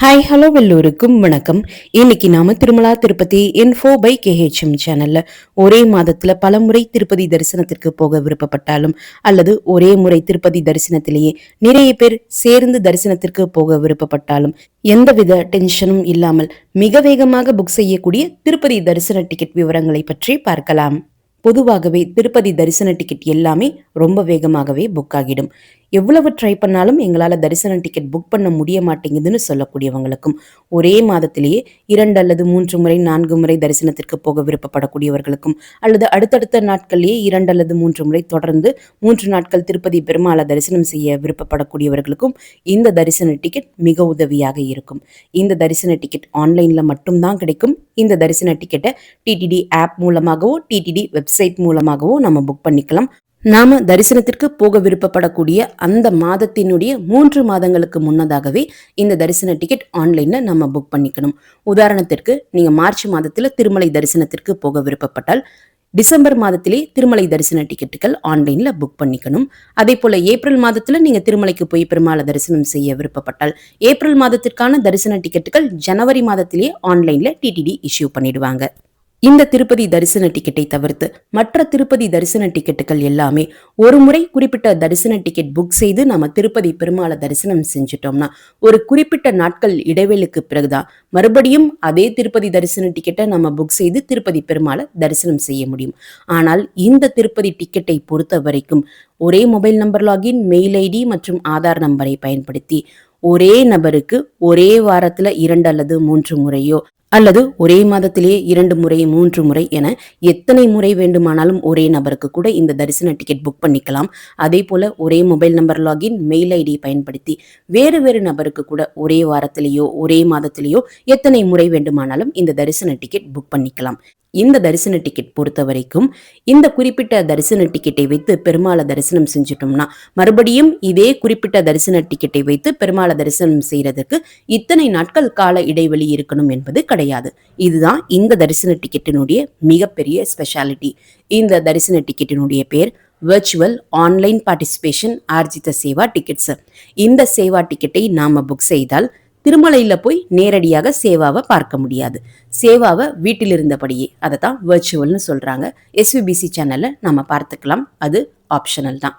Hi hello எல்லோருக்கும் வணக்கம். இன்னைக்கு நாம திருமலா திருப்பதி இன்ஃபோ பை கேஹெச்எம் சேனல்ல ஒரே மாதத்துல பல முறை திருப்பதி தரிசனத்திற்கு போக விருப்பப்பட்டாலும் அல்லது ஒரே முறை திருப்பதி தரிசனத்திலேயே நிறைய பேர் சேர்ந்து தரிசனத்திற்கு போக விருப்பப்பட்டாலும் எந்தவித டென்ஷனும் இல்லாமல் மிக வேகமாக புக் செய்யக்கூடிய திருப்பதி தரிசன டிக்கெட் விவரங்களை பற்றி பார்க்கலாம். பொதுவாகவே திருப்பதி தரிசன டிக்கெட் எல்லாமே ரொம்ப வேகமாகவே புக் ஆகிடும். எவ்வளவு ட்ரை பண்ணாலும் எங்களால் தரிசன டிக்கெட் புக் பண்ண முடிய மாட்டேங்குதுன்னு சொல்லக்கூடியவங்களுக்கும், ஒரே மாதத்திலேயே 2 அல்லது 3 முறை 4 முறை தரிசனத்திற்கு போக விருப்பப்படக்கூடியவர்களுக்கும், அல்லது அடுத்தடுத்த நாட்களிலேயே 2 அல்லது 3 முறை தொடர்ந்து 3 நாட்கள் திருப்பதி பெருமாளை தரிசனம் செய்ய விருப்பப்படக்கூடியவர்களுக்கும் இந்த தரிசன டிக்கெட் மிக உதவியாக இருக்கும். இந்த தரிசன டிக்கெட் ஆன்லைன்ல மட்டும்தான் கிடைக்கும். இந்த தரிசன டிக்கெட்டை டிடிடி ஆப் மூலமாகவோ டிடிடி வெப்சைட் மூலமாகவோ நம்ம புக் பண்ணிக்கலாம். நாம தரிசனத்திற்கு போக விருப்பப்படக்கூடிய அந்த மாதத்தினுடைய 3 மாதங்களுக்கு முன்னதாகவே இந்த தரிசன டிக்கெட் ஆன்லைன்ல நம்ம புக் பண்ணிக்கணும். உதாரணத்திற்கு நீங்க மார்ச் மாதத்துல திருமலை தரிசனத்திற்கு போக விருப்பப்பட்டால் டிசம்பர் மாதத்திலே திருமலை தரிசன டிக்கெட்டுகள் ஆன்லைன்ல புக் பண்ணிக்கணும். அதே போல ஏப்ரல் மாதத்துல நீங்க திருமலைக்கு போய் பெருமாளை தரிசனம் செய்ய விருப்பப்பட்டால் ஏப்ரல் மாதத்திற்கான தரிசன டிக்கெட்டுகள் ஜனவரி மாதத்திலேயே ஆன்லைன்ல டிடிடி இஷ்யூ பண்ணிடுவாங்க. இந்த திருப்பதி தரிசன டிக்கெட்டை தவிர்த்து மற்ற திருப்பதி தரிசன டிக்கெட்டுகள் எல்லாமே ஒரு முறை குறிப்பிட்ட தரிசன டிக்கெட் புக் செய்து நம்ம திருப்பதி பெருமாளை தரிசனம் செஞ்சிட்டோம்னா ஒரு குறிப்பிட்ட நாட்கள் இடைவெளிக்கு பிறகுதான் மறுபடியும் அதே திருப்பதி தரிசன டிக்கெட்டை நம்ம புக் செய்து திருப்பதி பெருமாளை தரிசனம் செய்ய முடியும். ஆனால் இந்த திருப்பதி டிக்கெட்டை பொறுத்த வரைக்கும் ஒரே mobile number login, mail ID மற்றும் ஆதார் நம்பரை பயன்படுத்தி ஒரே நபருக்கு ஒரே வாரத்துல 2 அல்லது 3 முறையோ அல்லது ஒரே மாதத்திலேயே 2 முறை 3 முறை என எத்தனை முறை வேண்டுமானாலும் ஒரே நபருக்கு கூட இந்த தரிசன டிக்கெட் புக் பண்ணிக்கலாம். அதே போல ஒரே mobile number login, mail ID பயன்படுத்தி வேறு வேறு நபருக்கு கூட ஒரே வாரத்திலேயோ ஒரே மாதத்திலேயோ எத்தனை முறை வேண்டுமானாலும் இந்த தரிசன டிக்கெட் புக் பண்ணிக்கலாம். இந்த தரிசன டிக்கெட் பொறுத்த வரைக்கும் இந்த குறிப்பிட்ட தரிசன டிக்கெட்டை வைத்து பெருமாளை தரிசனம் செஞ்சிட்டோம்னா மறுபடியும் இதே குறிப்பிட்ட தரிசன டிக்கெட்டை வைத்து பெருமாளை தரிசனம் செய்யறதுக்கு இத்தனை நாட்கள் கால இடைவெளி இருக்கணும் என்பது கிடையாது. இதுதான் இந்த தரிசன டிக்கெட்டினுடைய மிகப்பெரிய ஸ்பெஷாலிட்டி. இந்த தரிசன டிக்கெட்டினுடைய பேர் விர்ச்சுவல் ஆன்லைன் பார்ட்டிசிபேஷன் ஆர்ஜித சேவா டிக்கெட்ஸ். இந்த சேவா டிக்கெட்டை நாம புக் செய்தால் திருமலையில போய் நேரடியாக சேவாவை பார்க்க முடியாது. சேவாவை வீட்டில் இருந்தபடியே, அதை தான் விர்ச்சுவல்னு சொல்றாங்க. எஸ்விபிசி சேனல்ல நம்ம பார்த்துக்கலாம். அது ஆப்ஷனல் தான்.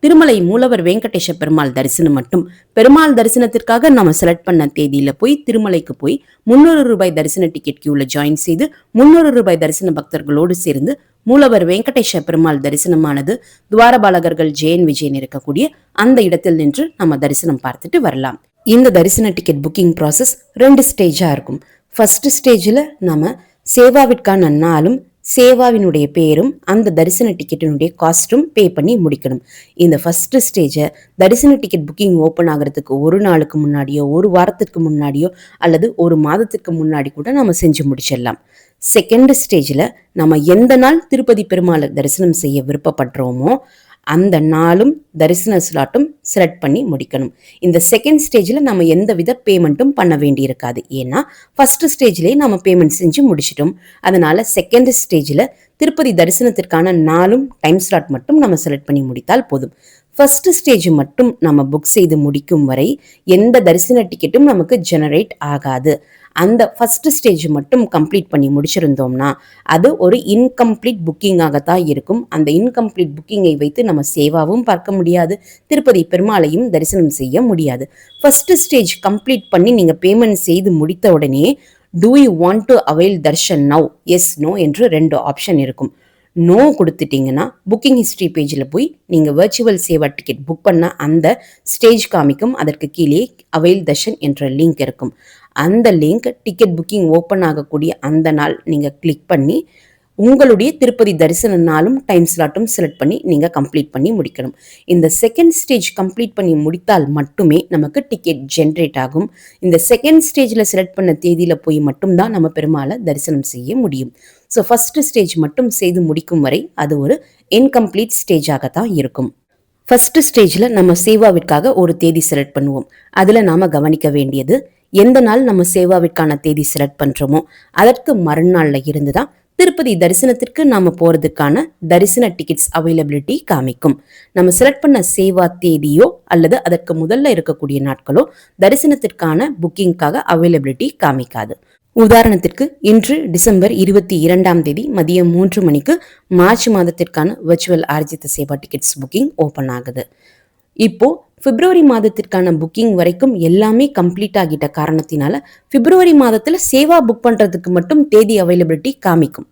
திருமலை மூலவர் வெங்கடேஷ பெருமாள் தரிசனம் மட்டும் பெருமாள் தரிசனத்திற்காக நம்ம செலக்ட் பண்ண தேதியில போய் திருமலைக்கு போய் 300 ரூபாய் தரிசன டிக்கெட் கியூல ஜாயின் செய்து 300 ரூபாய் தரிசன பக்தர்களோடு சேர்ந்து மூலவர் வெங்கடேஷ பெருமாள் தரிசனமானது துவாரபாலகர்கள் ஜெயன் விஜயன் இருக்கக்கூடிய அந்த இடத்தில் நின்று நம்ம தரிசனம் பார்த்துட்டு வரலாம். இந்த தரிசன டிக்கெட் புக்கிங் ப்ராசஸ் 2 ஸ்டேஜா இருக்கும். ஃபர்ஸ்ட் ஸ்டேஜில் நம்ம சேவாவிற்கான நாளும் சேவாவினுடைய பேரும் அந்த தரிசன டிக்கெட்டினுடைய காஸ்ட்டும் பே பண்ணி முடிக்கணும். இந்த ஃபர்ஸ்ட் ஸ்டேஜை தரிசன டிக்கெட் புக்கிங் ஓப்பன் ஆகிறதுக்கு ஒரு நாளுக்கு முன்னாடியோ ஒரு வாரத்திற்கு முன்னாடியோ அல்லது ஒரு மாதத்திற்கு முன்னாடி கூட நம்ம செஞ்சு முடிச்சிடலாம். செகண்ட் ஸ்டேஜில் நம்ம எந்த நாள் திருப்பதி பெருமாளை தரிசனம் செய்ய விருப்பப்படுறோமோ அந்த நாளும் தரிசன ஸ்லாட்டும் செலக்ட் பண்ணி முடிக்கணும். இந்த செகண்ட் ஸ்டேஜில் நம்ம எந்த வித பேமெண்ட்டும் பண்ண வேண்டி இருக்காது. ஏன்னா ஃபர்ஸ்ட் ஸ்டேஜ்லேயே நம்ம பேமெண்ட் செஞ்சு முடிச்சிட்டோம். அதனால செகண்ட் ஸ்டேஜில் திருப்பதி தரிசனத்திற்கான நாளும் டைம் ஸ்லாட் மட்டும் நம்ம செலக்ட் பண்ணி முடித்தால் போதும். ஃபர்ஸ்ட் ஸ்டேஜ் மட்டும் நம்ம புக் செய்து முடிக்கும் வரை எந்த தரிசன டிக்கெட்டும் நமக்கு ஜெனரேட் ஆகாது. அந்த ஃபர்ஸ்ட் ஸ்டேஜ் மட்டும் கம்ப்ளீட் பண்ணி முடிச்சிருந்தோம்னா அது ஒரு இன்கம்ப்ளீட் புக்கிங்காகத்தான் இருக்கும். அந்த இன்கம்ப்ளீட் புக்கிங்கை வைத்து நம்ம சேவாவும் பார்க்க முடியாது, திருப்பதி பெருமாளையும் தரிசனம் செய்ய முடியாது. ஃபர்ஸ்ட் ஸ்டேஜ் கம்ப்ளீட் பண்ணி நீங்க பேமெண்ட் செய்து முடித்த உடனே do you want to avail darshan now, yes no என்று 2 ஆப்ஷன் இருக்கும். நோ கொடுத்துட்டீங்கன்னா புக்கிங் ஹிஸ்ட்ரி பேஜில் போய் நீங்கள் வர்ச்சுவல் சேவா டிக்கெட் புக் பண்ண அந்த ஸ்டேஜ் காமிக்கும். அதற்கு கீழே அவைல் தர்ஷன் என்ற லிங்க் இருக்கும். அந்த லிங்க் டிக்கெட் புக்கிங் ஓப்பன் ஆகக்கூடிய அந்த நாள் நீங்கள் கிளிக் பண்ணி உங்களுடைய திருப்பதி தரிசன நாளும் டைம் ஸ்லாட்டும் செலக்ட் பண்ணி நீங்கள் கம்ப்ளீட் பண்ணி முடிக்கணும். இந்த செகண்ட் ஸ்டேஜ் கம்ப்ளீட் பண்ணி முடித்தால் மட்டுமே நமக்கு டிக்கெட் ஜென்ரேட் ஆகும். இந்த செகண்ட் ஸ்டேஜில் செலக்ட் பண்ண தேதியில் போய் மட்டும்தான் நம்ம பெருமாளை தரிசனம் செய்ய முடியும். ஸோ ஃபர்ஸ்ட் ஸ்டேஜ் மட்டும் செய்து முடிக்கும் வரை அது ஒரு இன்கம்ப்ளீட் ஸ்டேஜாகத்தான் இருக்கும். ஃபர்ஸ்ட் ஸ்டேஜில் நம்ம சேவாவிற்காக ஒரு தேதி செலக்ட் பண்ணுவோம். அதில் நாம் கவனிக்க வேண்டியது, எந்த நாள் நம்ம சேவாவிற்கான தேதி செலக்ட் பண்ணுறோமோ அதற்கு மறுநாளில் இருந்து தான் திருப்பதி தரிசனத்திற்கு நாம போறதுக்கான தரிசன டிக்கெட்ஸ் அவைலபிலிட்டி காமிக்கும். நம்ம செலக்ட் பண்ண சேவா தேதியோ அல்லது அதற்கு முதல்ல இருக்கக்கூடிய நாட்களோ தரிசனத்திற்கான புக்கிங்காக அவைலபிலிட்டி காமிக்காது. உதாரணத்திற்கு இன்று டிசம்பர் 22ஆம் தேதி மதியம் 3 மணிக்கு மார்ச் மாதத்திற்கான விர்ச்சுவல் ஆர்ஜித சேவா டிக்கெட்ஸ் புக்கிங் ஓபன் ஆகுது. இப்போ பிப்ரவரி மாதத்திற்கான புக்கிங் வரைக்கும் எல்லாமே கம்ப்ளீட் ஆகிட்ட காரணத்தினால பிப்ரவரி மாதத்துல சேவா புக் பண்றதுக்கு மட்டும் தேதி அவைலபிலிட்டி காமிக்கும்.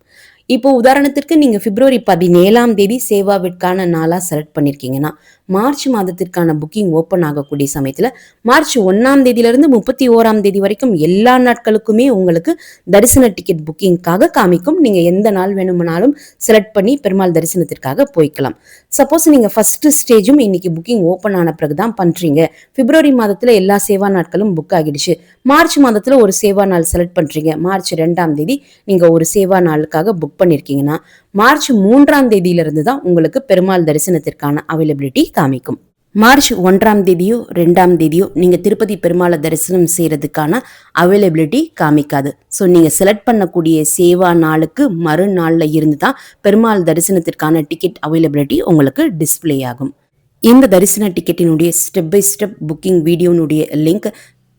இப்போ உதாரணத்திற்கு நீங்க பிப்ரவரி 17ஆம் தேதி சேவாவிற்கான நாளா செலக்ட் பண்ணிருக்கீங்கன்னா மார்ச் மாதத்திற்கான புக்கிங் ஓபன் ஆகக்கூடிய சமயத்துல மார்ச் 1ஆம் தேதியிலிருந்து 31ஆம் தேதி வரைக்கும் எல்லா நாட்களுக்குமே உங்களுக்கு தரிசன டிக்கெட் புக்கிங்காக காமிக்கும். நீங்க எந்த நாள் வேணுமானாலும் செலக்ட் பண்ணி பெருமாள் தரிசனத்திற்காக போய்க்கலாம். சப்போஸ் நீங்க ஃபர்ஸ்ட் ஸ்டேஜும் இன்னைக்கு புக்கிங் ஓபன் ஆன பிறகுதான் பண்றீங்க, பிப்ரவரி மாதத்துல எல்லா சேவா நாட்களும் புக் ஆகிடுச்சு, மார்ச் மாதத்துல ஒரு சேவா நாள் செலக்ட் பண்றீங்க, மார்ச் 2ஆம் தேதி நீங்க ஒரு சேவா நாளுக்காக புக் பண்ணிருக்கீங்கன்னா மார்ச் 3ஆம் தேதியிலிருந்து தான் உங்களுக்கு பெருமாள் தரிசனத்திற்கான அவைலபிலிட்டி காமிக்கும். மார்ச் 1ஆம் தேதியோ 2ஆம் தேதியோ நீங்க திருப்பதி பெருமாளை தரிசனம் செய்யறதுக்கான அவைலபிலிட்டி காமிக்காது. ஸோ நீங்க செலக்ட் பண்ணக்கூடிய சேவா நாளுக்கு மறுநாள்ல இருந்து தான் பெருமாள் தரிசனத்திற்கான டிக்கெட் அவைலபிலிட்டி உங்களுக்கு டிஸ்பிளே ஆகும். இந்த தரிசன டிக்கெட்டினுடைய ஸ்டெப் பை ஸ்டெப் புக்கிங் வீடியோனுடைய லிங்க்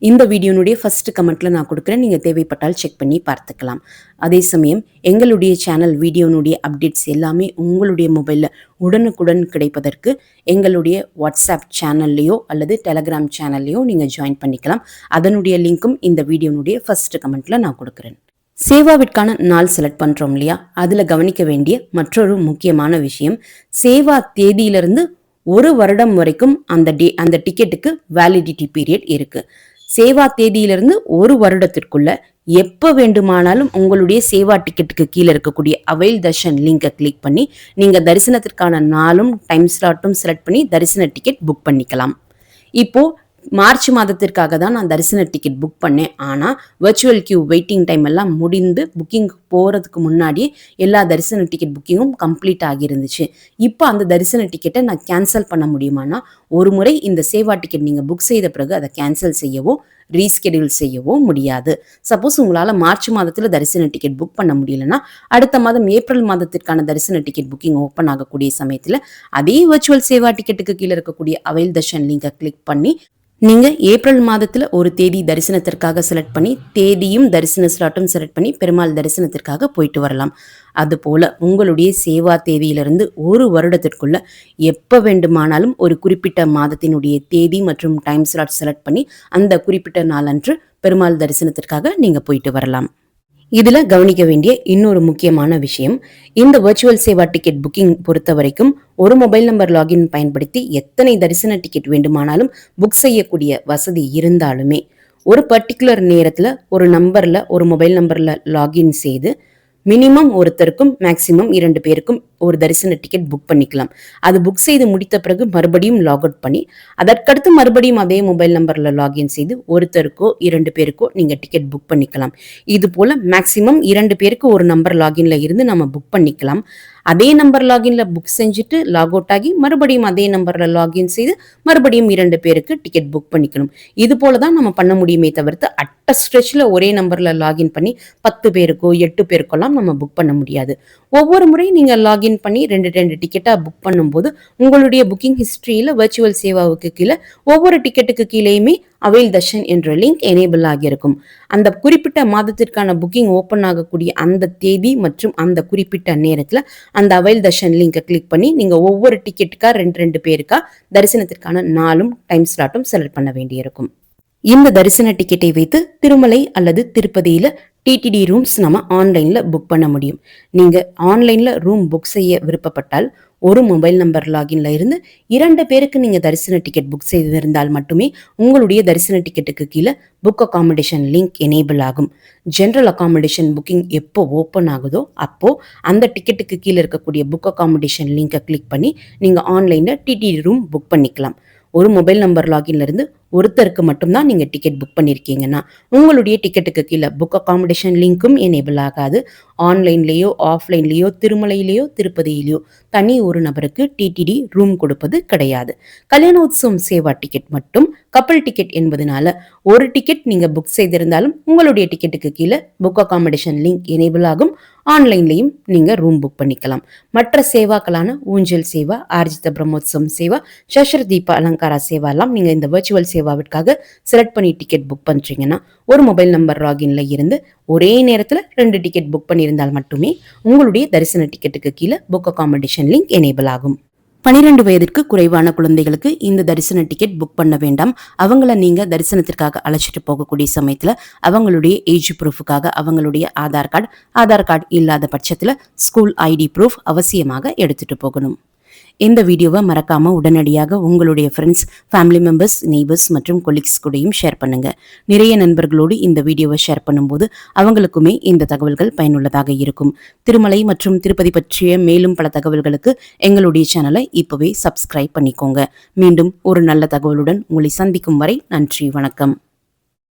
இந்த வீடியோனுடைய ஃபர்ஸ்ட் கமெண்ட்ல நான் கொடுக்குறேன். நீங்க தேவைப்பட்டால் செக் பண்ணி பார்த்துக்கலாம். அதே சமயம் எங்களுடைய சேனல் வீடியோனுடைய அப்டேட்ஸ் எல்லாமே உங்களுடைய மொபைல்ல உடனுக்குடன் கிடைப்பதற்கு எங்களுடைய வாட்ஸ்அப் சேனல்லையோ அல்லது டெலகிராம் சேனல்லையோ நீங்க ஜாயின் பண்ணிக்கலாம். அதனுடைய லிங்க்கும் இந்த வீடியோனுடைய ஃபர்ஸ்ட் கமெண்ட்ல நான் கொடுக்குறேன். சேவாவிற்கான நாள் செலக்ட் பண்றோம் இல்லையா, அதுல கவனிக்க வேண்டிய மற்றொரு முக்கியமான விஷயம், சேவா தேதியிலிருந்து 1 வருடம் வரைக்கும் அந்த டிக்கெட்டுக்கு வேலிடிட்டி பீரியட் இருக்கு. சேவா தேதியிலிருந்து 1 வருடத்திற்குள்ள எப்ப வேண்டுமானாலும் உங்களுடைய சேவா டிக்கெட்டுக்கு கீழே இருக்கக்கூடிய அவைல் தர்ஷன் லிங்கை கிளிக் பண்ணி நீங்க தரிசனத்திற்கான நாளும் டைம் ஸ்லாட்டும் செலக்ட் பண்ணி தரிசன டிக்கெட் புக் பண்ணிக்கலாம். இப்போ மார்ச் மாதத்திற்காக தான் நான் தரிசன டிக்கெட் புக் பண்ணேன். ஆனால் வர்ச்சுவல் கியூ வெயிட்டிங் டைம் எல்லாம் முடிந்து புக்கிங் போகிறதுக்கு முன்னாடியே எல்லா தரிசன டிக்கெட் புக்கிங்கும் கம்ப்ளீட் ஆகியிருந்துச்சு. இப்போ அந்த தரிசன டிக்கெட்டை நான் கேன்சல் பண்ண முடியுமானா, ஒரு முறை இந்த சேவா டிக்கெட் நீங்கள் புக் செய்த பிறகு அதை கேன்சல் செய்யவோ ரீஸ்கெடியூல் செய்யவோ முடியாது. சப்போஸ் உங்களால் மார்ச் மாதத்தில் தரிசன டிக்கெட் புக் பண்ண முடியலன்னா அடுத்த மாதம் ஏப்ரல் மாதத்திற்கான தரிசன டிக்கெட் புக்கிங் ஓப்பன் ஆகக்கூடிய சமயத்தில் அதே வர்ச்சுவல் சேவா டிக்கெட்டுக்கு கீழே இருக்கக்கூடிய அவைல் தர்ஷன் லிங்கை கிளிக் பண்ணி நீங்க ஏப்ரல் மாதத்துல ஒரு தேதி தரிசனத்திற்காக செலக்ட் பண்ணி தேதியும் தரிசன ஸ்லாட்டும் செலக்ட் பண்ணி பெருமாள் தரிசனத்திற்காக போயிட்டு வரலாம். அதுபோல உங்களுடைய சேவா தேதியிலிருந்து 1 வருடத்திற்குள்ள எப்ப வேண்டுமானாலும் ஒரு குறிப்பிட்ட மாதத்தினுடைய தேதி மற்றும் டைம் ஸ்லாட் செலக்ட் பண்ணி அந்த குறிப்பிட்ட நாளன்று பெருமாள் தரிசனத்திற்காக நீங்க போயிட்டு வரலாம். இதுல கவனிக்க வேண்டிய இன்னொரு முக்கியமான விஷயம், இந்த வர்ச்சுவல் சேவா டிக்கெட் புக்கிங் பொறுத்த வரைக்கும் ஒரு மொபைல் நம்பர் லாகின் பயன்படுத்தி எத்தனை தரிசன டிக்கெட் வேண்டுமானாலும் புக் செய்யக்கூடிய வசதி இருந்தாலுமே ஒரு பர்டிகுலர் நேரத்துல ஒரு மொபைல் நம்பர்ல லாகின் செய்து மினிமம் ஒருத்தருக்கும் மேக்சிமம் 2 பேருக்கும் ஒரு தரிசன டிக்கெட் புக் பண்ணிக்கலாம். அது புக் செய்து முடித்த பிறகு மறுபடியும் லாக் அவுட் பண்ணி அதற்கடுத்து மறுபடியும் அதே மொபைல் நம்பர்ல லாகின் செய்து ஒருத்தருக்கோ 2 பேருக்கோ நீங்க டிக்கெட் புக் பண்ணிக்கலாம். இது போல மேக்சிமம் 2 பேருக்கு ஒரு நம்பர் லாகின்ல இருந்து நம்ம புக் பண்ணிக்கலாம். அதே நம்பர் லாகின்ல புக் செஞ்சுட்டு லாக் அவுட் ஆகி மறுபடியும் அதே நம்பர்ல லாகின் செய்து மறுபடியும் 2 பேருக்கு டிக்கெட் புக் பண்ணிக்கணும். இது போலதான் நம்ம பண்ண முடியுமே தவிர்த்து அட்ட ஸ்ட்ரெச்ல ஒரே நம்பர்ல லாகின் பண்ணி 10 பேருக்கோ 8 பேருக்கெல்லாம் நம்ம புக் பண்ண முடியாது. ஒவ்வொரு முறை நீங்க லாகின் பண்ணி 2 டிக்கெட்டா புக் பண்ணும்போது உங்களுடைய புக்கிங் ஹிஸ்டரியில வர்ச்சுவல் சேவாவுக்கு கீழே ஒவ்வொரு டிக்கெட்டுக்கு கீழேயுமே அவைல் தர்ஷன் என்ற லிங்க் எனேபிள் ஆகியிருக்கும். அந்த குறிப்பிட்ட மாதத்திற்கான புக்கிங் ஓபன் ஆகக்கூடிய அந்த தேதி மற்றும் அந்த குறிப்பிட்ட நேரத்துல அந்த அவைல் தர்ஷன் லிங்கை கிளிக் பண்ணி நீங்க ஒவ்வொரு டிக்கெட்டுக்கா 2 பேருக்கா தரிசனத்திற்கான நாளும் டைம் ஸ்லாட்டும் செலக்ட் பண்ண வேண்டியிருக்கும். இந்த தரிசன டிக்கெட்டை வைத்து திருமலை அல்லது திருப்பதியில டிடிடி ரூம்ஸ் நம்ம ஆன்லைன்ல புக் பண்ண முடியும். நீங்க ஆன்லைன்ல ரூம் புக் செய்ய விருப்பப்பட்டால் ஒரு மொபைல் நம்பர் லாகின்ல இருந்து 2 பேருக்கு நீங்க தரிசன டிக்கெட் புக் செய்திருந்தால் மட்டுமே உங்களுடைய தரிசன டிக்கெட்டுக்கு கீழே புக் அகாமடேஷன் லிங்க் எனேபிள் ஆகும். ஜெனரல் அகாமடேஷன் புக்கிங் எப்போ ஓப்பன் ஆகுதோ அப்போ அந்த டிக்கெட்டுக்கு கீழே இருக்கக்கூடிய புக் அகாமடேஷன் லிங்கை கிளிக் பண்ணி நீங்க ஆன்லைன்ல டிடிடி ரூம் புக் பண்ணிக்கலாம். ஒரு மொபைல் நம்பர் லாகின்ல இருந்து ஒருத்தருக்கு மட்டும்தான் நீங்க டிக்கெட் புக் பண்ணிருக்கீங்கன்னா உங்களுடைய டிக்கெட்டுக்கு கீழே புக் அகாமடேஷன் லிங்க்கும் எனேபிள் ஆகாது. ஆன்லைன்லயோ ஆஃப்லைன்லயோ திருமலையிலேயோ திருப்பதியிலேயோ தனி ஒரு நபருக்கு டிடிடி ரூம் கொடுப்பது கிடையாது. கல்யாண உற்சவம் சேவா டிக்கெட் மட்டும் கப்பல் டிக்கெட் என்பதனால ஒரு டிக்கெட் நீங்க புக் செய்திருந்தாலும் உங்களுடைய டிக்கெட்டுக்கு கீழே புக் அகாமடேஷன் லிங்க் எனேபிள் ஆகும். ஆன்லைன்லையும் நீங்க ரூம் புக் பண்ணிக்கலாம். மற்ற சேவாக்களான ஊஞ்சல் சேவா, ஆர்ஜித பிரம்மோத்சவம் சேவா, சஷ்ரதீப அலங்காரா சேவா எல்லாம் நீங்க இந்த வர்ச்சுவல் சேவாவிற்காக செலக்ட் பண்ணி டிக்கெட் புக் பண்றீங்கன்னா ஒரு மொபைல் நம்பர் லாகின்ல இருந்து ஒரே நேரத்துல 2 டிக்கெட் புக் பண்ணியிருந்தால் மட்டுமே உங்களுடைய தரிசன டிக்கெட்டுக்கு கீழே புக் அகாமடேஷன் லிங்க் எனேபிள் ஆகும். 12 வயதிற்கு குறைவான குழந்தைகளுக்கு இந்த தரிசன டிக்கெட் புக் பண்ண வேண்டாம். அவங்கள நீங்க தரிசனத்திற்காக அழைச்சிட்டு போகக்கூடிய சமயத்துல அவங்களுடைய ஏஜ் ப்ரூஃபுக்காக அவங்களுடைய ஆதார் கார்டு இல்லாத பட்சத்துல ஸ்கூல் ஐடி ப்ரூஃப் அவசியமாக எடுத்துட்டு போகணும். இந்த வீடியோவை மறக்காம உடனடியாக உங்களுடைய ஃப்ரெண்ட்ஸ், ஃபேமிலி மெம்பர்ஸ், நெய்பர்ஸ் மற்றும் கொலீக்ஸ் கூடயும் ஷேர் பண்ணுங்க. நிறைய நண்பர்களோடு இந்த வீடியோவை ஷேர் பண்ணும்போது அவங்களுக்குமே இந்த தகவல்கள் பயனுள்ளதாக இருக்கும். திருமலை மற்றும் திருப்பதி பற்றிய மேலும் பல தகவல்களுக்கு எங்களுடைய சேனலை இப்பவே சப்ஸ்கிரைப் பண்ணிக்கோங்க. மீண்டும் ஒரு நல்ல தகவலுடன் உங்களை சந்திக்கும் வரை நன்றி, வணக்கம்.